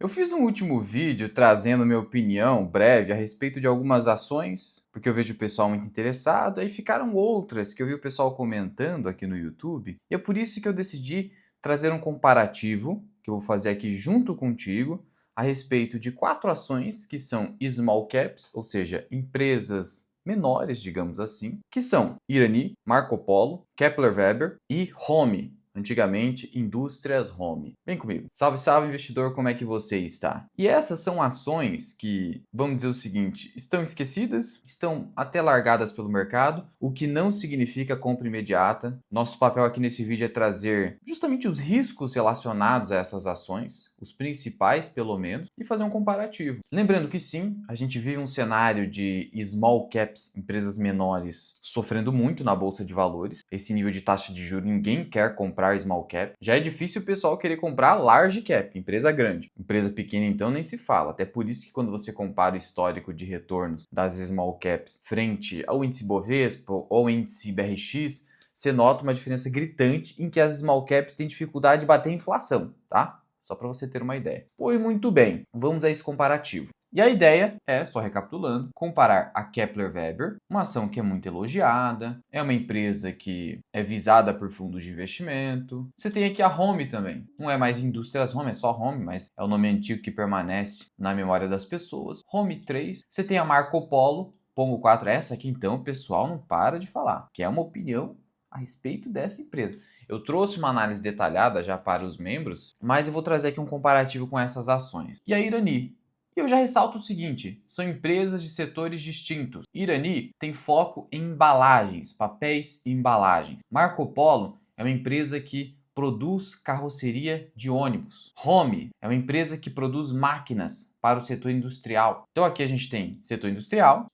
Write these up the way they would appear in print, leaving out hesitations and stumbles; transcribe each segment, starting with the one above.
Eu fiz um último vídeo trazendo minha opinião breve a respeito de algumas ações, porque eu vejo o pessoal muito interessado, aí ficaram outras que eu vi o pessoal comentando aqui no YouTube, e é por isso que eu decidi trazer um comparativo, que eu vou fazer aqui junto contigo, a respeito de 4 ações que são small caps, ou seja, empresas menores, digamos assim, que são Irani, Marco Polo, Kepler Weber e Home, antigamente Indústrias Home. Vem comigo. Salve, salve, investidor, como é que você está? E essas são ações que, vamos dizer o seguinte, estão esquecidas, estão até largadas pelo mercado, o que não significa compra imediata. Nosso papel aqui nesse vídeo é trazer justamente os riscos relacionados a essas ações, os principais pelo menos, e fazer um comparativo. Lembrando que sim, a gente vive um cenário de small caps, empresas menores, sofrendo muito na bolsa de valores. Esse nível de taxa de juros, ninguém quer comprar small cap. Já é difícil o pessoal querer comprar large cap, empresa grande. Empresa pequena então nem se fala. Até por isso que quando você compara o histórico de retornos das small caps frente ao índice Bovespa ou ao índice BRX, você nota uma diferença gritante em que as small caps têm dificuldade de bater a inflação, tá? Só para você ter uma ideia. Pois muito bem, vamos a esse comparativo. E a ideia é, só recapitulando, comparar a Kepler Weber, uma ação que é muito elogiada, é uma empresa que é visada por fundos de investimento. Você tem aqui a Home também. Não é mais Indústrias Home, é só Home, mas é o nome antigo que permanece na memória das pessoas. Home 3. Você tem a Marco Polo, Pongo 4. Essa aqui então o pessoal não para de falar, que é uma opinião a respeito dessa empresa. Eu trouxe uma análise detalhada já para os membros, mas eu vou trazer aqui um comparativo com essas ações. E a Irani? E eu já ressalto o seguinte, são empresas de setores distintos. Irani tem foco em embalagens, papéis e embalagens. Marco Polo é uma empresa que produz carroceria de ônibus. Home é uma empresa que produz máquinas para o setor industrial. Então aqui a gente tem setor industrial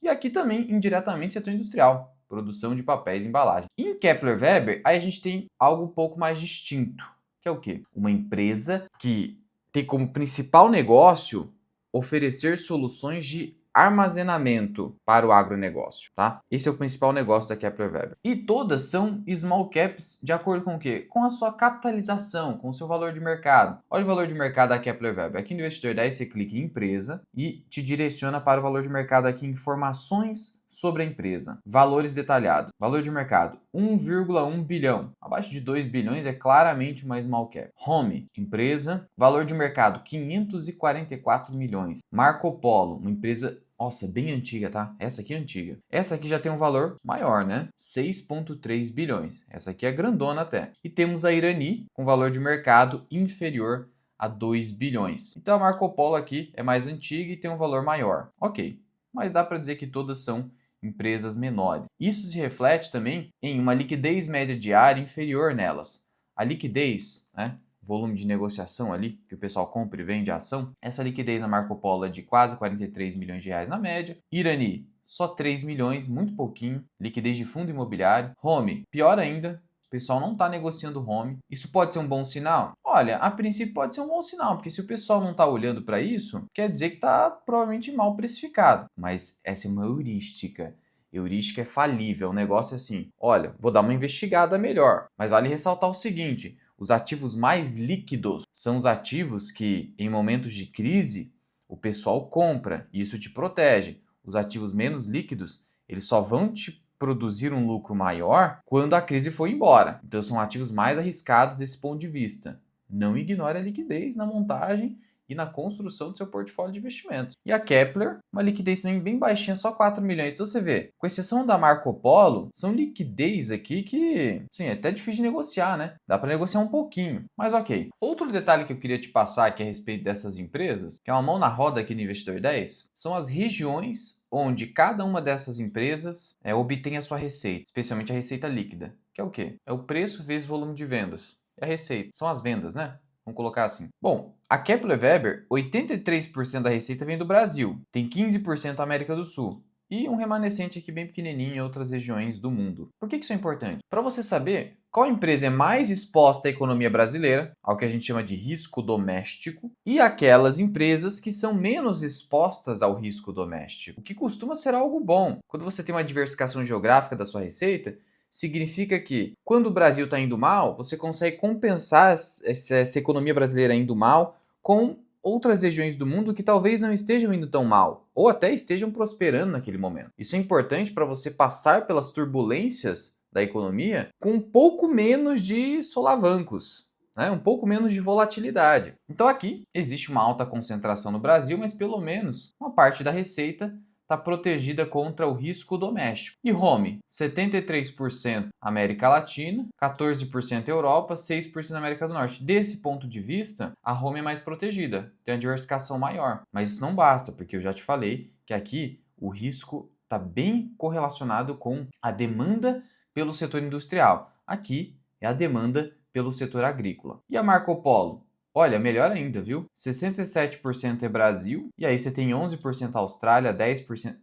e aqui também indiretamente setor industrial, produção de papéis e embalagem. Em Kepler Weber, aí a gente tem algo um pouco mais distinto, que é o quê? Uma empresa que tem como principal negócio oferecer soluções de armazenamento para o agronegócio, tá? Esse é o principal negócio da Kepler Weber. E todas são small caps de acordo com o quê? Com a sua capitalização, com o seu valor de mercado. Olha o valor de mercado da Kepler Weber. Aqui no Investidor 10 você clica em empresa e te direciona para o valor de mercado aqui, informações sobre a empresa. Valores detalhados. Valor de mercado, 1,1 bilhão. Abaixo de 2 bilhões é claramente uma small cap. Home, empresa. Valor de mercado, 544 milhões. Marco Polo, uma empresa, nossa, bem antiga, tá? Essa aqui é antiga. Essa aqui já tem um valor maior, né? 6,3 bilhões. Essa aqui é grandona até. E temos a Irani, com valor de mercado inferior a 2 bilhões. Então a Marco Polo aqui é mais antiga e tem um valor maior. Ok, mas dá para dizer que todas são empresas menores. Isso se reflete também em uma liquidez média diária inferior nelas. A liquidez, né, volume de negociação ali, que o pessoal compra e vende a ação, essa liquidez na Marco Polo é de quase 43 milhões de reais na média. Irani, só 3 milhões, muito pouquinho. Liquidez de fundo imobiliário. Home, pior ainda, o pessoal não está negociando home. Isso pode ser um bom sinal? Olha, a princípio pode ser um bom sinal, porque se o pessoal não está olhando para isso, quer dizer que está provavelmente mal precificado. Mas essa é uma heurística. Heurística é falível, o negócio é assim, olha, vou dar uma investigada melhor. Mas vale ressaltar o seguinte, os ativos mais líquidos são os ativos que, em momentos de crise, o pessoal compra e isso te protege. Os ativos menos líquidos, eles só vão te produzir um lucro maior quando a crise for embora. Então são ativos mais arriscados desse ponto de vista. Não ignore a liquidez na montagem e na construção do seu portfólio de investimentos. E a Kepler, uma liquidez também bem baixinha, só 4 milhões. Então você vê, com exceção da Marco Polo, são liquidez aqui que, sim, é até difícil de negociar, né? Dá para negociar um pouquinho, mas ok. Outro detalhe que eu queria te passar aqui a respeito dessas empresas, que é uma mão na roda aqui no Investidor 10, são as regiões onde cada uma dessas empresas obtém a sua receita, especialmente a receita líquida, que é o quê? É o preço vezes volume de vendas. É a receita, são as vendas, né? Vamos colocar assim. Bom, a Kepler Weber, 83% da receita vem do Brasil, tem 15% da América do Sul e um remanescente aqui bem pequenininho em outras regiões do mundo. Por que isso é importante? Para você saber qual empresa é mais exposta à economia brasileira, ao que a gente chama de risco doméstico, e aquelas empresas que são menos expostas ao risco doméstico, o que costuma ser algo bom. Quando você tem uma diversificação geográfica da sua receita, significa que quando o Brasil está indo mal, você consegue compensar essa economia brasileira indo mal com outras regiões do mundo que talvez não estejam indo tão mal, ou até estejam prosperando naquele momento. Isso é importante para você passar pelas turbulências da economia com um pouco menos de solavancos, né? Um pouco menos de volatilidade. Então aqui existe uma alta concentração no Brasil, mas pelo menos uma parte da receita está protegida contra o risco doméstico. E home, 73% América Latina, 14% Europa, 6% América do Norte. Desse ponto de vista, a home é mais protegida, tem uma diversificação maior. Mas isso não basta, porque eu já te falei que aqui o risco está bem correlacionado com a demanda pelo setor industrial. Aqui é a demanda pelo setor agrícola. E a Marco Polo? Olha, melhor ainda, viu? 67% é Brasil, e aí você tem 11% Austrália, 10%.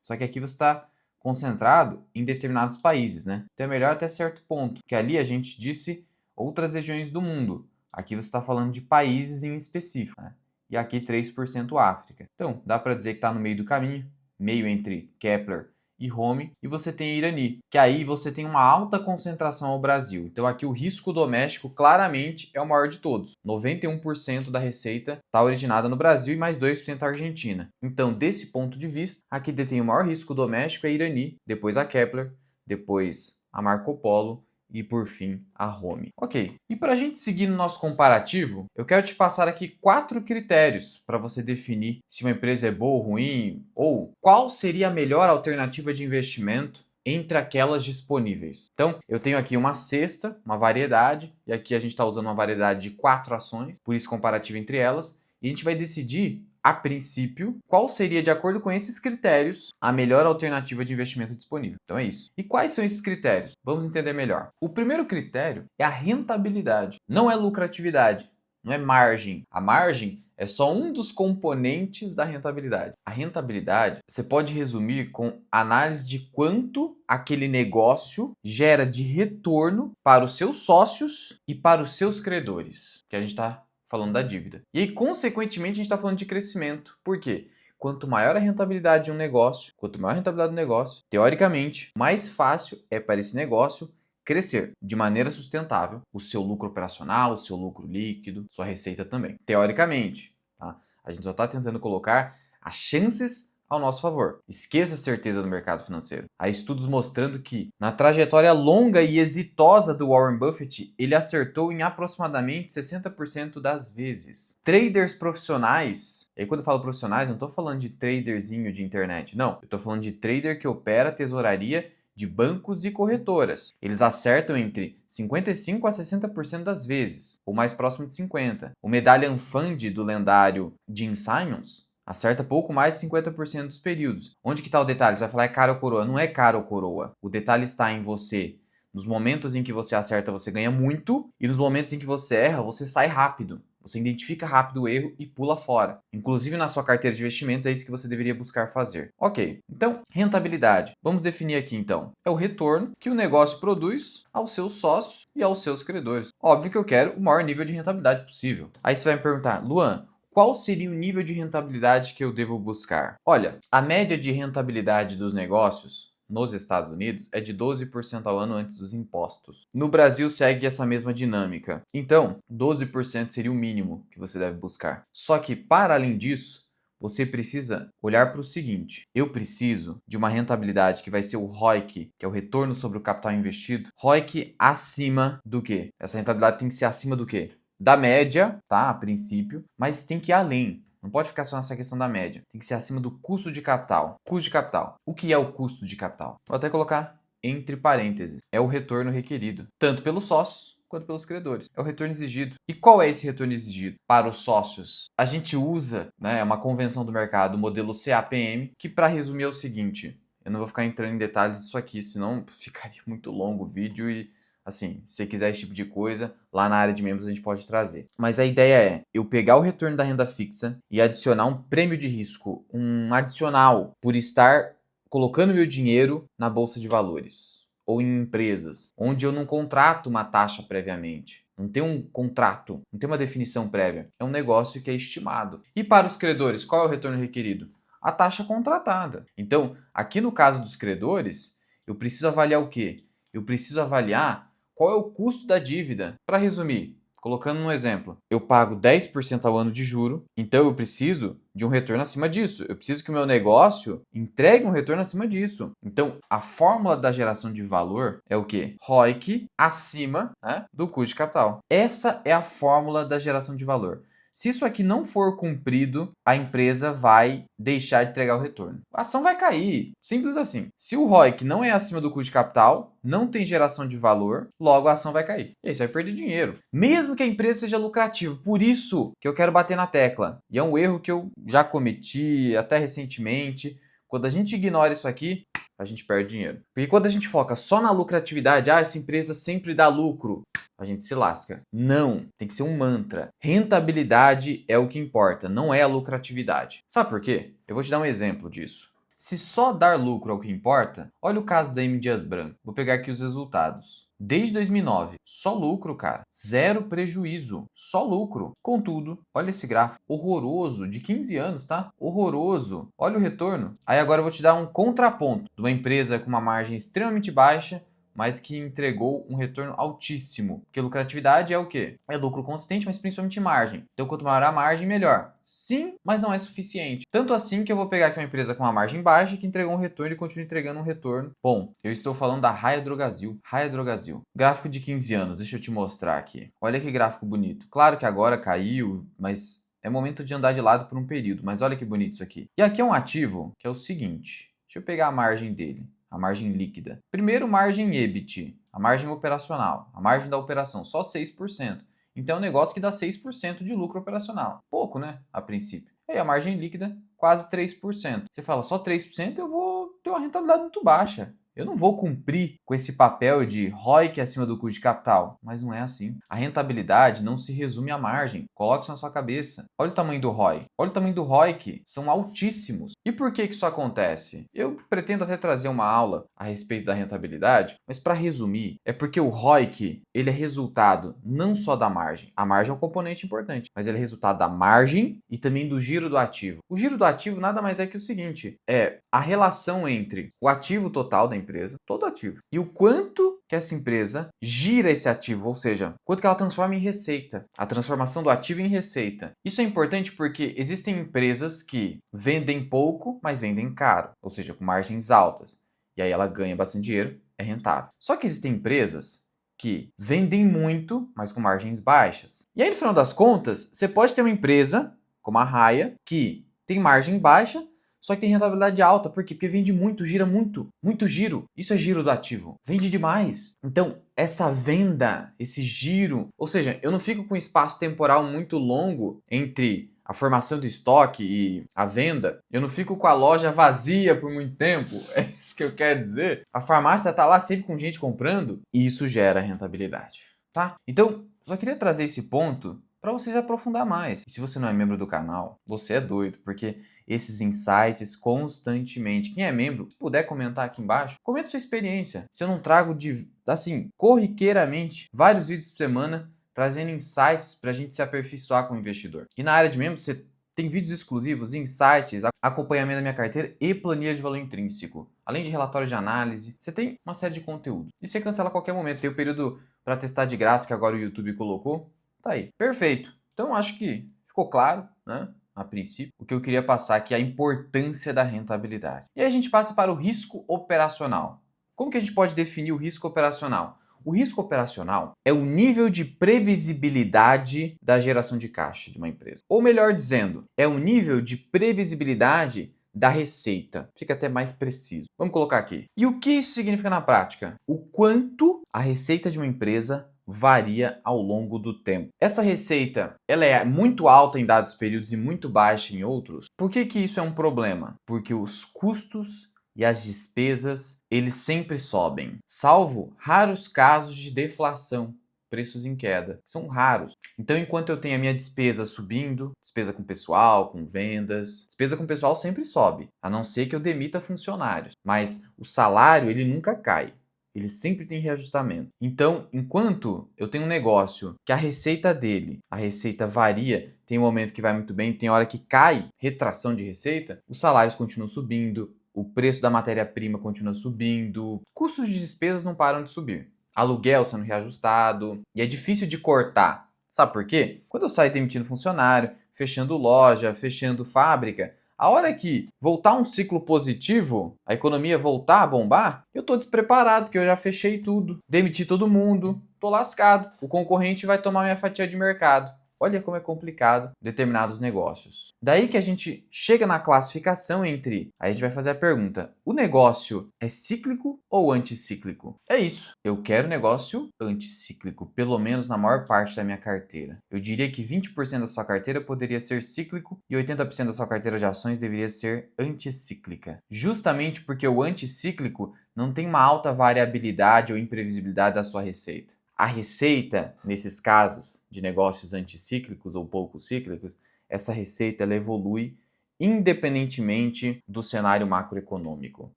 Só que aqui você está concentrado em determinados países, né? Então é melhor até certo ponto, que ali a gente disse outras regiões do mundo. Aqui você está falando de países em específico, né? E aqui 3% África. Então dá para dizer que está no meio do caminho, meio entre Kepler e home, e você tem Irani, que aí você tem uma alta concentração ao Brasil. Então aqui o risco doméstico claramente é o maior de todos. 91% da receita está originada no Brasil e mais 2% a Argentina. Então, desse ponto de vista, aqui detém o maior risco doméstico é Irani, depois a Kepler, depois a Marco Polo e por fim a home. Ok, e para a gente seguir no nosso comparativo, eu quero te passar aqui 4 critérios para você definir se uma empresa é boa ou ruim, ou qual seria a melhor alternativa de investimento entre aquelas disponíveis. Então, eu tenho aqui uma cesta, uma variedade, e aqui a gente está usando uma variedade de 4 ações, por isso comparativo entre elas, e a gente vai decidir a princípio, qual seria, de acordo com esses critérios, a melhor alternativa de investimento disponível. Então é isso. E quais são esses critérios? Vamos entender melhor. O primeiro critério é a rentabilidade, não é lucratividade, não é margem. A margem é só um dos componentes da rentabilidade. A rentabilidade você pode resumir com análise de quanto aquele negócio gera de retorno para os seus sócios e para os seus credores, que a gente está falando da dívida. E aí, consequentemente, a gente está falando de crescimento. Por quê? Quanto maior a rentabilidade de um negócio, quanto maior a rentabilidade do negócio, teoricamente, mais fácil é para esse negócio crescer de maneira sustentável o seu lucro operacional, o seu lucro líquido, sua receita também. Teoricamente, tá? A gente só está tentando colocar as chances ao nosso favor. Esqueça a certeza do mercado financeiro. Há estudos mostrando que, na trajetória longa e exitosa do Warren Buffett, ele acertou em aproximadamente 60% das vezes. Traders profissionais, e aí quando eu falo profissionais, não estou falando de traderzinho de internet, não. Eu estou falando de trader que opera tesouraria de bancos e corretoras. Eles acertam entre 55% a 60% das vezes, ou mais próximo de 50%. O Medallion Fund do lendário Gene Simons acerta pouco mais de 50% dos períodos. Onde que está o detalhe? Você vai falar é cara ou coroa? Não é cara ou coroa. O detalhe está em você. Nos momentos em que você acerta, você ganha muito. E nos momentos em que você erra, você sai rápido. Você identifica rápido o erro e pula fora. Inclusive na sua carteira de investimentos, é isso que você deveria buscar fazer. Ok, então rentabilidade. Vamos definir aqui então. É o retorno que o negócio produz aos seus sócios e aos seus credores. Óbvio que eu quero o maior nível de rentabilidade possível. Aí você vai me perguntar, Luan, qual seria o nível de rentabilidade que eu devo buscar? Olha, a média de rentabilidade dos negócios nos Estados Unidos é de 12% ao ano antes dos impostos. No Brasil segue essa mesma dinâmica. Então, 12% seria o mínimo que você deve buscar. Só que, para além disso, você precisa olhar para o seguinte: eu preciso de uma rentabilidade que vai ser o ROIC, que é o retorno sobre o capital investido. ROIC acima do quê? Essa rentabilidade tem que ser acima do quê? Da média, tá? A princípio, mas tem que ir além. Não pode ficar só nessa questão da média. Tem que ser acima do custo de capital. Custo de capital. O que é o custo de capital? Vou até colocar entre parênteses. É o retorno requerido, tanto pelos sócios quanto pelos credores. É o retorno exigido. E qual é esse retorno exigido para os sócios? A gente usa, né, uma convenção do mercado, o modelo CAPM, que para resumir é o seguinte. Eu não vou ficar entrando em detalhes disso aqui, senão ficaria muito longo o vídeo e assim, se você quiser esse tipo de coisa, lá na área de membros a gente pode trazer. Mas a ideia é eu pegar o retorno da renda fixa e adicionar um prêmio de risco, um adicional, por estar colocando meu dinheiro na bolsa de valores ou em empresas, onde eu não contrato uma taxa previamente. Não tem um contrato, não tem uma definição prévia. É um negócio que é estimado. E para os credores, qual é o retorno requerido? A taxa contratada. Então, aqui no caso dos credores, eu preciso avaliar o quê? Eu preciso avaliar qual é o custo da dívida. Para resumir, Colocando um exemplo, eu pago 10% ao ano de juro, então eu preciso de um retorno acima disso. Eu preciso que o meu negócio entregue um retorno acima disso. Então, a fórmula da geração de valor é o quê? ROIC acima, né, do custo de capital. Essa é a fórmula da geração de valor. Se isso aqui não for cumprido, a empresa vai deixar de entregar o retorno. A ação vai cair. Simples assim. Se o ROIC não é acima do custo de capital, não tem geração de valor, logo a ação vai cair. E aí você vai perder dinheiro. Mesmo que a empresa seja lucrativa. Por isso que eu quero bater na tecla. E é um erro que eu já cometi até recentemente. Quando a gente ignora isso aqui, a gente perde dinheiro. Porque quando a gente foca só na lucratividade, essa empresa sempre dá lucro, a gente se lasca. Não, tem que ser um mantra. Rentabilidade é o que importa, não é a lucratividade. Sabe por quê? Eu vou te dar um exemplo disso. Se só dar lucro é o que importa, olha o caso da M. Dias Branco. Vou pegar aqui os resultados. Desde 2009, só lucro, cara. Zero prejuízo, só lucro. Contudo, olha esse gráfico horroroso, de 15 anos, tá? Horroroso. Olha o retorno. Aí agora eu vou te dar um contraponto de uma empresa com uma margem extremamente baixa, mas que entregou um retorno altíssimo. Porque lucratividade é o quê? É lucro consistente, mas principalmente margem. Então, quanto maior a margem, melhor. Sim, mas não é suficiente. Tanto assim que eu vou pegar aqui uma empresa com uma margem baixa que entregou um retorno e continua entregando um retorno bom. Eu estou falando da Raia Drogasil. Raia Drogasil. Gráfico de 15 anos, deixa eu te mostrar aqui. Olha que gráfico bonito. Claro que agora caiu, mas é momento de andar de lado por um período. Mas olha que bonito isso aqui. E aqui é um ativo que é o seguinte. Deixa eu pegar a margem dele. A margem líquida. Primeiro, margem EBIT, a margem operacional, a margem da operação, só 6%. Então é um negócio que dá 6% de lucro operacional. Pouco, né? A princípio. E a margem líquida, quase 3%. Você fala, só 3%, eu vou ter uma rentabilidade muito baixa. Eu não vou cumprir com esse papel de ROIC acima do custo de capital, mas não é assim. A rentabilidade não se resume à margem. Coloque isso na sua cabeça. Olha o tamanho do ROI. Olha o tamanho do ROIC. São altíssimos. E por que isso acontece? Eu pretendo até trazer uma aula a respeito da rentabilidade, mas para resumir, é porque o ROIC, ele é resultado não só da margem. A margem é um componente importante, mas ele é resultado da margem e também do giro do ativo. O giro do ativo nada mais é que o seguinte, é a relação entre o ativo total da empresa, todo ativo, e o quanto que essa empresa gira esse ativo, ou seja, quanto que ela transforma em receita, a transformação do ativo em receita. Isso é importante porque existem empresas que vendem pouco, mas vendem caro, ou seja, com margens altas, e aí ela ganha bastante dinheiro, é rentável. Só que existem empresas que vendem muito, mas com margens baixas. E aí, no final das contas, você pode ter uma empresa, como a Raia, que tem margem baixa, só que tem rentabilidade alta. Por quê? Porque vende muito, gira muito. Muito giro. Isso é giro do ativo. Vende demais. Então, essa venda, esse giro... Ou seja, eu não fico com um espaço temporal muito longo entre a formação do estoque e a venda. Eu não fico com a loja vazia por muito tempo. É isso que eu quero dizer. A farmácia está lá sempre com gente comprando e isso gera rentabilidade. Tá? Então, só queria trazer esse ponto para você se aprofundar mais. E se você não é membro do canal, você é doido, porque esses insights constantemente. Quem é membro, se puder comentar aqui embaixo, comenta sua experiência. Se eu não trago assim, corriqueiramente, vários vídeos por semana, trazendo insights para a gente se aperfeiçoar como investidor. E na área de membro, você tem vídeos exclusivos, insights, acompanhamento da minha carteira e planilha de valor intrínseco. Além de relatórios de análise, você tem uma série de conteúdos. E você cancela a qualquer momento. Tem o período para testar de graça que agora o YouTube colocou. Tá aí. Perfeito. Então acho que ficou claro, né? A princípio, o que eu queria passar aqui é a importância da rentabilidade. E aí a gente passa para o risco operacional. Como que a gente pode definir o risco operacional? O risco operacional é o nível de previsibilidade da geração de caixa de uma empresa. Ou melhor dizendo, é o nível de previsibilidade da receita. Fica até mais preciso. Vamos colocar aqui. E o que isso significa na prática? O quanto a receita de uma empresa varia ao longo do tempo. Essa receita, ela é muito alta em dados períodos e muito baixa em outros. Por que isso é um problema? Porque os custos e as despesas, eles sempre sobem, salvo raros casos de deflação, preços em queda. São raros. Então, enquanto eu tenho a minha despesa subindo, despesa com pessoal, com vendas, despesa com pessoal sempre sobe, a não ser que eu demita funcionários. Mas o salário, ele nunca cai. Ele sempre tem reajustamento. Então, enquanto eu tenho um negócio que a receita dele, a receita varia, tem um momento que vai muito bem, tem hora que cai, retração de receita, os salários continuam subindo, o preço da matéria-prima continua subindo, custos de despesas não param de subir. Aluguel sendo reajustado, e é difícil de cortar. Sabe por quê? Quando eu saio demitindo funcionário, fechando loja, fechando fábrica, a hora que voltar um ciclo positivo, a economia voltar a bombar, eu tô despreparado, porque eu já fechei tudo, demiti todo mundo, tô lascado. O concorrente vai tomar minha fatia de mercado. Olha como é complicado determinados negócios. Daí que a gente chega na classificação entre... Aí a gente vai fazer a pergunta: o negócio é cíclico ou anticíclico? É isso. Eu quero negócio anticíclico, pelo menos na maior parte da minha carteira. Eu diria que 20% da sua carteira poderia ser cíclico e 80% da sua carteira de ações deveria ser anticíclica. Justamente porque o anticíclico não tem uma alta variabilidade ou imprevisibilidade da sua receita. A receita, nesses casos de negócios anticíclicos ou pouco cíclicos, essa receita ela evolui independentemente do cenário macroeconômico.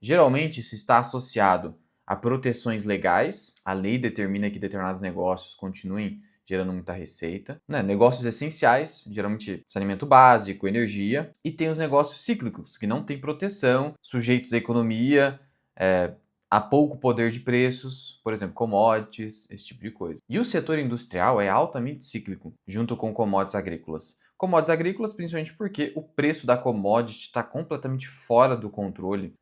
Geralmente isso está associado a proteções legais. A lei determina que determinados negócios continuem gerando muita receita, né? Negócios essenciais, geralmente saneamento básico, energia, e tem os negócios cíclicos, que não têm proteção, sujeitos à economia, há pouco poder de preços, por exemplo, commodities, esse tipo de coisa. E o setor industrial é altamente cíclico, junto com commodities agrícolas. Commodities agrícolas, principalmente porque o preço da commodity está completamente fora do controle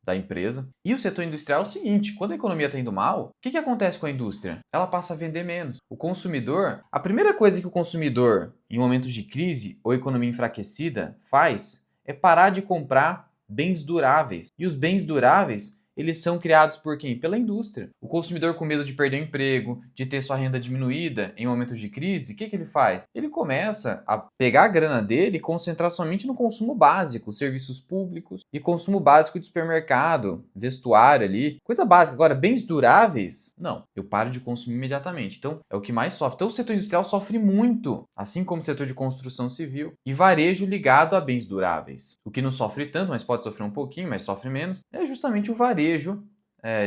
da empresa. E o setor industrial é o seguinte: quando a economia está indo mal, o que acontece com a indústria? Ela passa a vender menos. O consumidor, a primeira coisa que o consumidor, em momentos de crise ou economia enfraquecida, faz é parar de comprar bens duráveis. E os bens duráveis, eles são criados por quem? Pela indústria. O consumidor, com medo de perder o emprego, de ter sua renda diminuída em momentos de crise, o que ele faz? Ele começa a pegar a grana dele e concentrar somente no consumo básico, serviços públicos e consumo básico de supermercado, vestuário ali, coisa básica. Agora, bens duráveis, não, eu paro de consumir imediatamente. Então, é o que mais sofre. Então, o setor industrial sofre muito, assim como o setor de construção civil e varejo ligado a bens duráveis. O que não sofre tanto, mas pode sofrer um pouquinho, mas sofre menos, é justamente o varejo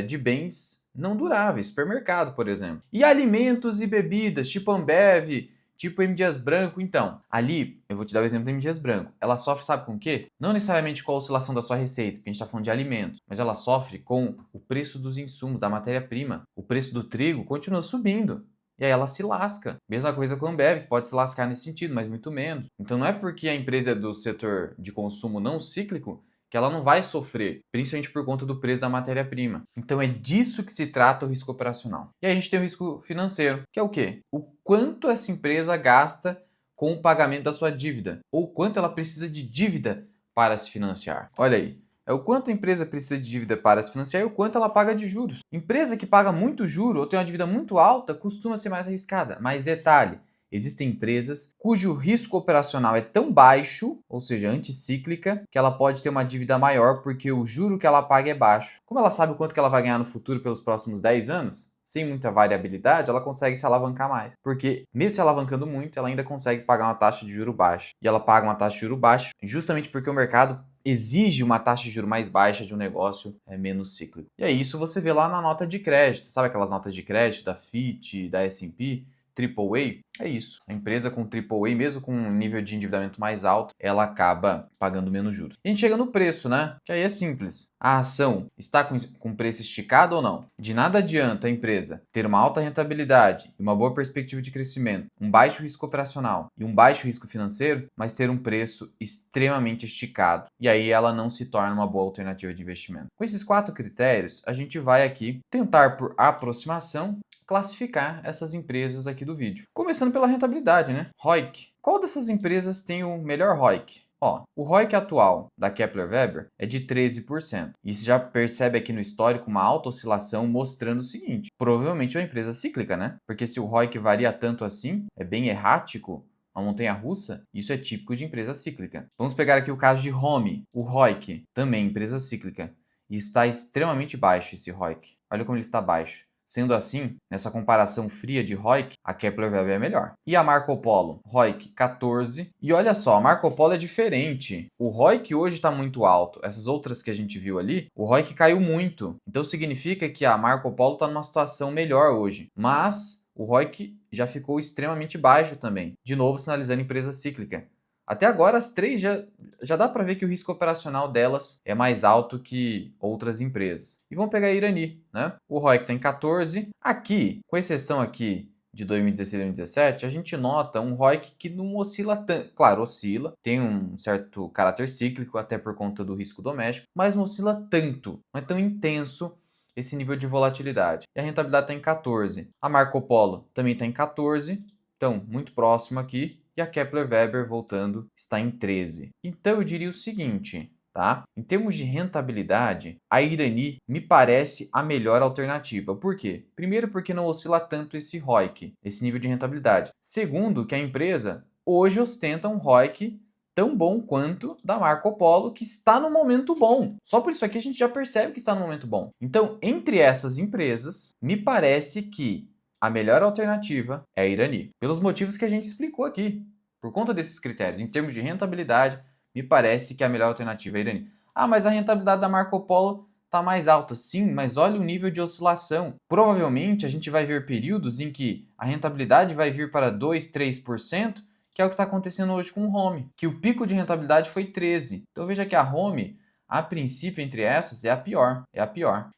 de bens não duráveis, supermercado, por exemplo. E alimentos e bebidas, tipo Ambev, tipo M. Dias Branco. Então, ali, eu vou te dar o exemplo da M. Dias Branco. Ela sofre, sabe com o quê? Não necessariamente com a oscilação da sua receita, porque a gente está falando de alimentos, mas ela sofre com o preço dos insumos, da matéria-prima. O preço do trigo continua subindo. E aí ela se lasca. Mesma coisa com a Ambev, que pode se lascar nesse sentido, mas muito menos. Então não é porque a empresa é do setor de consumo não cíclico que ela não vai sofrer, principalmente por conta do preço da matéria-prima. Então é disso que se trata o risco operacional. E aí a gente tem o risco financeiro, que é o quê? O quanto essa empresa gasta com o pagamento da sua dívida, ou quanto ela precisa de dívida para se financiar. Olha aí, é o quanto a empresa precisa de dívida para se financiar e o quanto ela paga de juros. Empresa que paga muito juro ou tem uma dívida muito alta costuma ser mais arriscada. Mas detalhe, existem empresas cujo risco operacional é tão baixo, ou seja, anticíclica, que ela pode ter uma dívida maior porque o juro que ela paga é baixo. Como ela sabe o quanto que ela vai ganhar no futuro pelos próximos 10 anos, sem muita variabilidade, ela consegue se alavancar mais. Porque, mesmo se alavancando muito, ela ainda consegue pagar uma taxa de juro baixa. E ela paga uma taxa de juro baixa justamente porque o mercado exige uma taxa de juros mais baixa de um negócio menos cíclico. E aí isso você vê lá na nota de crédito. Sabe aquelas notas de crédito da Fitch, da S&P? AAA, é isso. A empresa com AAA, mesmo com um nível de endividamento mais alto, ela acaba pagando menos juros. E a gente chega no preço, né? Que aí é simples. A ação está com preço esticado ou não? De nada adianta a empresa ter uma alta rentabilidade, uma boa perspectiva de crescimento, um baixo risco operacional e um baixo risco financeiro, mas ter um preço extremamente esticado. E aí ela não se torna uma boa alternativa de investimento. Com esses 4 critérios, a gente vai aqui tentar, por aproximação, classificar essas empresas aqui do vídeo. Começando pela rentabilidade, né? ROIC. Qual dessas empresas tem o melhor ROIC? Ó, o ROIC atual da Kepler Weber é de 13%. E você já percebe aqui no histórico uma alta oscilação mostrando o seguinte: provavelmente é uma empresa cíclica, né? Porque se o ROIC varia tanto assim, é bem errático, uma montanha-russa, isso é típico de empresa cíclica. Vamos pegar aqui o caso de Home, o ROIC, também empresa cíclica. E está extremamente baixo esse ROIC. Olha como ele está baixo. Sendo assim, nessa comparação fria de ROIC, a Kepler Weber é melhor. E a Marco Polo? ROIC 14. E olha só, a Marco Polo é diferente. O ROIC hoje está muito alto. Essas outras que a gente viu ali, o ROIC caiu muito. Então significa que a Marco Polo está numa situação melhor hoje. Mas o ROIC já ficou extremamente baixo também. De novo, sinalizando empresa cíclica. Até agora, as três já dá para ver que o risco operacional delas é mais alto que outras empresas. E vamos pegar a Irani, né? O ROIC está em 14. Aqui, com exceção aqui de 2016 a 2017, a gente nota um ROIC que não oscila tanto. Claro, oscila, tem um certo caráter cíclico, até por conta do risco doméstico, mas não oscila tanto, não é tão intenso esse nível de volatilidade. E a rentabilidade está em 14. A Marco Polo também está em 14, então muito próximo aqui. E a Kepler Weber, voltando, está em 13. Então eu diria o seguinte, tá? Em termos de rentabilidade, a Irani me parece a melhor alternativa. Por quê? Primeiro, porque não oscila tanto esse ROIC, esse nível de rentabilidade. Segundo, que a empresa hoje ostenta um ROIC tão bom quanto da Marco Polo, que está no momento bom. Só por isso aqui a gente já percebe que está no momento bom. Então, entre essas empresas, me parece que a melhor alternativa é a Irani, pelos motivos que a gente explicou aqui. Por conta desses critérios, em termos de rentabilidade, me parece que a melhor alternativa é a Irani. Ah, mas a rentabilidade da Marco Polo está mais alta. Sim, mas olha o nível de oscilação. Provavelmente a gente vai ver períodos em que a rentabilidade vai vir para 2, 3%, que é o que está acontecendo hoje com o Home, que o pico de rentabilidade foi 13%. Então veja que a Home, a princípio, entre essas, é a pior.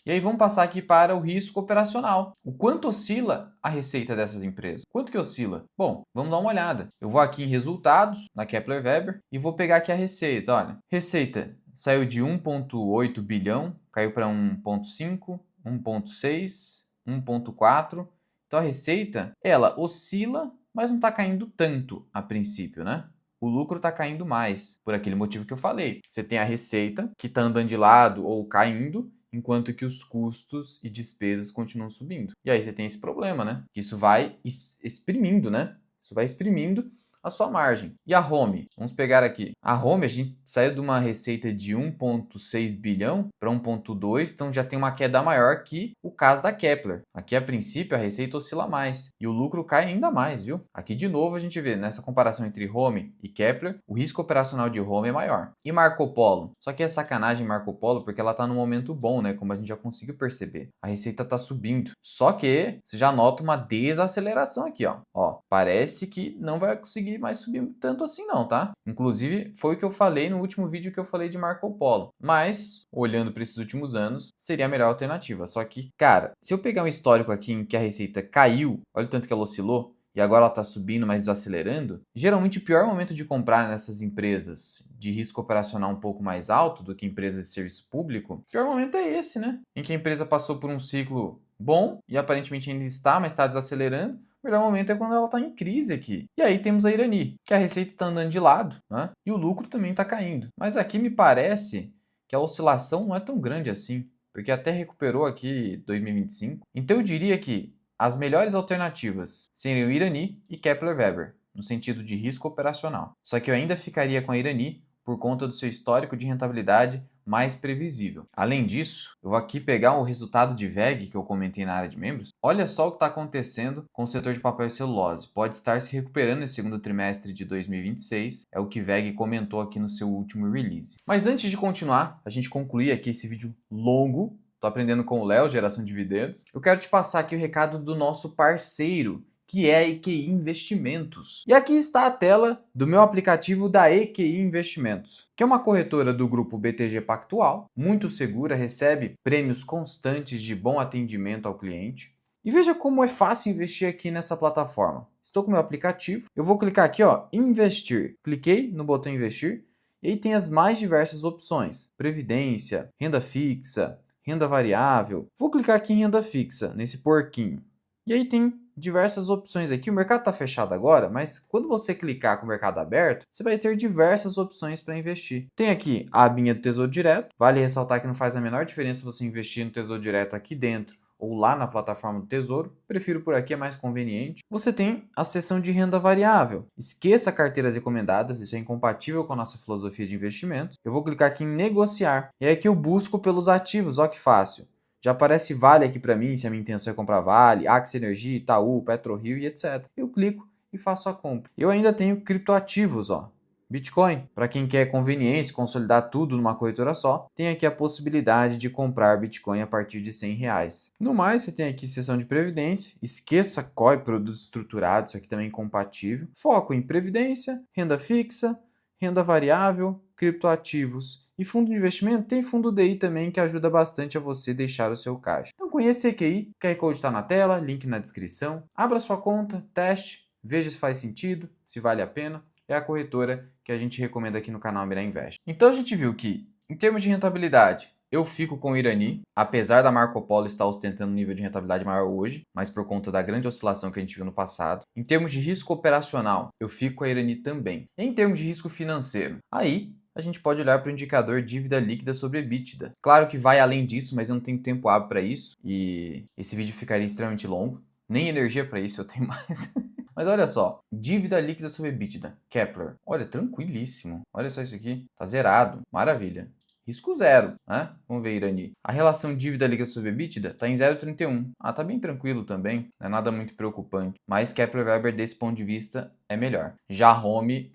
E aí vamos passar aqui para o risco operacional. O quanto oscila a receita dessas empresas? Quanto que oscila? Bom, vamos dar uma olhada. Eu vou aqui em resultados, na Kepler Weber, e vou pegar aqui a receita. Olha, receita saiu de 1,8 bilhão, caiu para 1,5, 1,6, 1,4. Então a receita, ela oscila, mas não está caindo tanto a princípio, né? O lucro está caindo mais, por aquele motivo que eu falei. Você tem a receita que está andando de lado ou caindo, enquanto que os custos e despesas continuam subindo. E aí você tem esse problema, né? Isso vai exprimindo, né? Isso vai exprimindo a sua margem. E a Home? Vamos pegar aqui. A Home, a gente saiu de uma receita de 1,6 bilhão para 1,2, então já tem uma queda maior que o caso da Kepler. Aqui, a princípio, a receita oscila mais e o lucro cai ainda mais, viu? Aqui, de novo, a gente vê nessa comparação entre Home e Kepler, o risco operacional de Home é maior. E Marco Polo? Só que é sacanagem Marco Polo porque ela está no momento bom, né? Como a gente já conseguiu perceber. A receita está subindo. Só que você já nota uma desaceleração aqui, ó. Ó, parece que não vai conseguir mais subir tanto assim não, tá? Inclusive, foi o que eu falei no último vídeo que eu falei de Marco Polo. Mas, olhando para esses últimos anos, seria a melhor alternativa. Só que, cara, se eu pegar um histórico aqui em que a receita caiu, olha o tanto que ela oscilou, e agora ela está subindo, mas desacelerando, geralmente o pior momento de comprar nessas empresas de risco operacional um pouco mais alto do que empresas de serviço público, o pior momento é esse, né? Em que a empresa passou por um ciclo bom e aparentemente ainda está, mas está desacelerando. O melhor momento é quando ela está em crise aqui. E aí temos a Irani, que a receita está andando de lado, né? E o lucro também está caindo. Mas aqui me parece que a oscilação não é tão grande assim, porque até recuperou aqui 2025. Então eu diria que as melhores alternativas seriam Irani e Kepler Weber, no sentido de risco operacional. Só que eu ainda ficaria com a Irani por conta do seu histórico de rentabilidade mais previsível. Além disso, eu vou aqui pegar o resultado de VEG que eu comentei na área de membros. Olha só o que está acontecendo com o setor de papel e celulose. Pode estar se recuperando nesse segundo trimestre de 2026, é o que VEG comentou aqui no seu último release. Mas antes de continuar, a gente concluir aqui esse vídeo longo, tô aprendendo com o Léo, geração de dividendos, eu quero te passar aqui o recado do nosso parceiro, que é a EQI Investimentos. E aqui está a tela do meu aplicativo da EQI Investimentos, que é uma corretora do grupo BTG Pactual, muito segura, recebe prêmios constantes de bom atendimento ao cliente. E veja como é fácil investir aqui nessa plataforma. Estou com o meu aplicativo, eu vou clicar aqui, ó, investir. Cliquei no botão investir e aí tem as mais diversas opções: previdência, renda fixa, renda variável. Vou clicar aqui em renda fixa, nesse porquinho. E aí tem diversas opções aqui. O mercado está fechado agora, mas quando você clicar com o mercado aberto, você vai ter diversas opções para investir. Tem aqui a abinha do Tesouro Direto. Vale ressaltar que não faz a menor diferença você investir no Tesouro Direto aqui dentro ou lá na plataforma do Tesouro. Prefiro por aqui, é mais conveniente. Você tem a seção de renda variável. Esqueça carteiras recomendadas, isso é incompatível com a nossa filosofia de investimentos. Eu vou clicar aqui em negociar. E aí aqui eu busco pelos ativos, ó que fácil. Já aparece Vale aqui para mim, se a minha intenção é comprar Vale, Axia Energia, Itaú, PetroRio e etc. Eu clico e faço a compra. Eu ainda tenho criptoativos, ó. Bitcoin, para quem quer conveniência, consolidar tudo numa corretora só, tem aqui a possibilidade de comprar Bitcoin a partir de R$ 100. No mais, você tem aqui seção de previdência, esqueça COI, produtos estruturados, isso aqui também é incompatível. Foco em previdência, renda fixa, renda variável, criptoativos. E fundo de investimento tem fundo DI também que ajuda bastante a você deixar o seu caixa. Então conheça a EQI, QR Code está na tela, link na descrição. Abra sua conta, teste, veja se faz sentido, se vale a pena. É a corretora que a gente recomenda aqui no canal Mirai Invest. Então a gente viu que, em termos de rentabilidade, eu fico com o Irani, apesar da Marco Polo estar ostentando um nível de rentabilidade maior hoje, mas por conta da grande oscilação que a gente viu no passado. Em termos de risco operacional, eu fico com a Irani também. Em termos de risco financeiro, aí a gente pode olhar para o indicador dívida líquida sobre EBITDA. Claro que vai além disso, mas eu não tenho tempo hábil para isso e esse vídeo ficaria extremamente longo. Nem energia para isso eu tenho mais. Mas olha só, dívida líquida sobre EBITDA, Kepler. Olha, tranquilíssimo. Olha só isso aqui, tá zerado, maravilha. Risco zero, né? Vamos ver, Irani. A relação dívida líquida sobre EBITDA está em 0,31. Ah, tá bem tranquilo também, não é nada muito preocupante. Mas Kepler Weber, desse ponto de vista, é melhor. Já Home,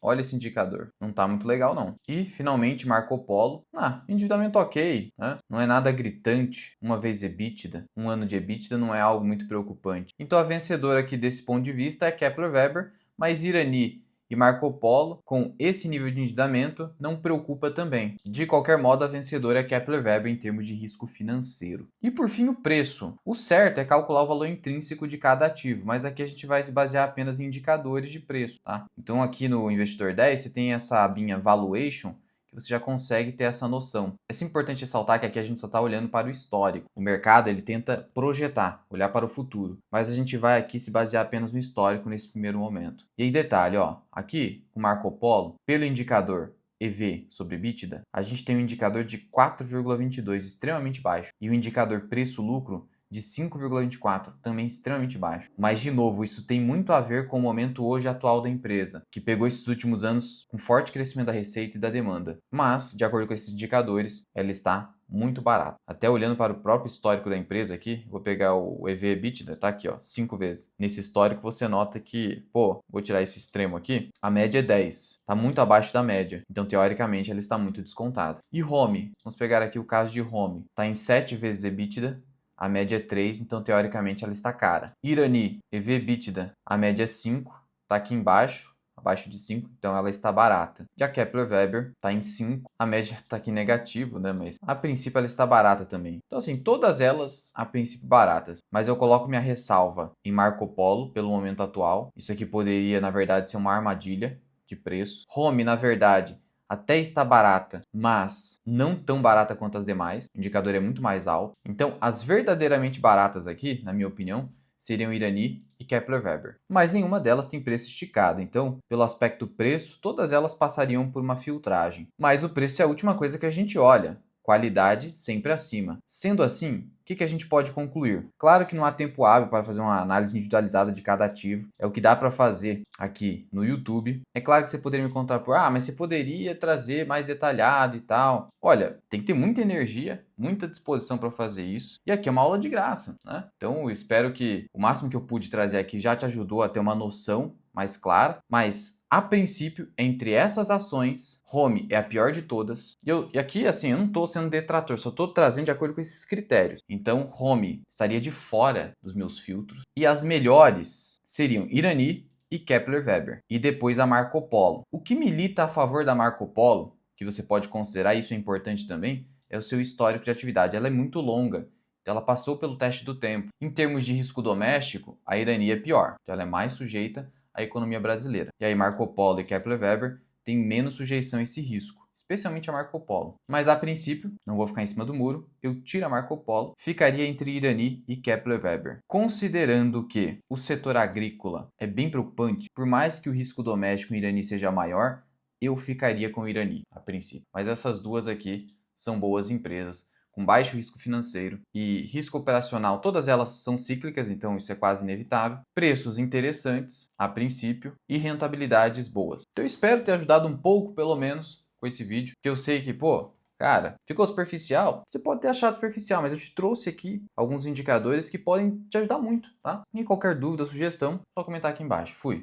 olha esse indicador, não tá muito legal não. E, finalmente, Marco Polo. Endividamento ok, né? Não é nada gritante. Uma vez EBITDA, um ano de EBITDA não é algo muito preocupante. Então, a vencedora aqui desse ponto de vista é Kepler Weber, mas Irani e Marco Polo, com esse nível de endividamento, não preocupa também. De qualquer modo, a vencedora é Kepler Weber em termos de risco financeiro. E por fim, o preço. O certo é calcular o valor intrínseco de cada ativo, mas aqui a gente vai se basear apenas em indicadores de preço, tá? Então aqui no Investidor 10, você tem essa abinha Valuation, que você já consegue ter essa noção. É importante ressaltar que aqui a gente só está olhando para o histórico. O mercado ele tenta projetar, olhar para o futuro, mas a gente vai aqui se basear apenas no histórico nesse primeiro momento. E aí detalhe, ó, aqui o Marco Polo, pelo indicador EV sobre EBITDA, a gente tem um indicador de 4,22, extremamente baixo, e o indicador preço-lucro de 5,24, também extremamente baixo. Mas, de novo, isso tem muito a ver com o momento hoje atual da empresa, que pegou esses últimos anos com forte crescimento da receita e da demanda. Mas, de acordo com esses indicadores, ela está muito barata. Até olhando para o próprio histórico da empresa aqui, vou pegar o EV/EBITDA, tá aqui, ó, 5 vezes. Nesse histórico você nota que, vou tirar esse extremo aqui, a média é 10, tá muito abaixo da média. Então, teoricamente, ela está muito descontada. E Home, vamos pegar aqui o caso de Home, tá em 7 vezes EBITDA, a média é 3, então teoricamente ela está cara. Irani, EV/EBITDA, a média é 5, está aqui embaixo, abaixo de 5, então ela está barata. E a Kepler Weber está em 5, a média está aqui negativo, né? Mas a princípio ela está barata também. Então assim, todas elas a princípio baratas, mas eu coloco minha ressalva em Marco Polo pelo momento atual. Isso aqui poderia, na verdade, ser uma armadilha de preço. Home, na verdade, até está barata, mas não tão barata quanto as demais. O indicador é muito mais alto. Então, as verdadeiramente baratas aqui, na minha opinião, seriam Irani e Kepler Weber. Mas nenhuma delas tem preço esticado. Então, pelo aspecto preço, todas elas passariam por uma filtragem. Mas o preço é a última coisa que a gente olha. Qualidade sempre acima. Sendo assim, o que a gente pode concluir? Claro que não há tempo hábil para fazer uma análise individualizada de cada ativo. É o que dá para fazer aqui no YouTube. É claro que você poderia me contar mas você poderia trazer mais detalhado e tal. Olha, tem que ter muita energia, muita disposição para fazer isso. E aqui é uma aula de graça, né? Então eu espero que o máximo que eu pude trazer aqui já te ajudou a ter uma noção mais clara. Mas a princípio, entre essas ações, Home é a pior de todas. E aqui, assim, eu não estou sendo detrator, só estou trazendo de acordo com esses critérios. Então, Home estaria de fora dos meus filtros. E as melhores seriam Irani e Kepler Weber. E depois a Marco Polo. O que milita a favor da Marco Polo, que você pode considerar, isso é importante também, é o seu histórico de atividade. Ela é muito longa. Então, ela passou pelo teste do tempo. Em termos de risco doméstico, a Irani é pior. Então, ela é mais sujeita à economia brasileira. E aí Marco Polo e Kepler Weber têm menos sujeição a esse risco, especialmente a Marco Polo. Mas a princípio, não vou ficar em cima do muro, eu tiro a Marco Polo, ficaria entre Irani e Kepler Weber. Considerando que o setor agrícola é bem preocupante, por mais que o risco doméstico em Irani seja maior, eu ficaria com Irani a princípio. Mas essas duas aqui são boas empresas, com baixo risco financeiro e risco operacional, todas elas são cíclicas, então isso é quase inevitável. Preços interessantes, a princípio, e rentabilidades boas. Então eu espero ter ajudado um pouco, pelo menos, com esse vídeo, que eu sei que, cara, ficou superficial? Você pode ter achado superficial, mas eu te trouxe aqui alguns indicadores que podem te ajudar muito, tá? E qualquer dúvida, sugestão, só comentar aqui embaixo. Fui!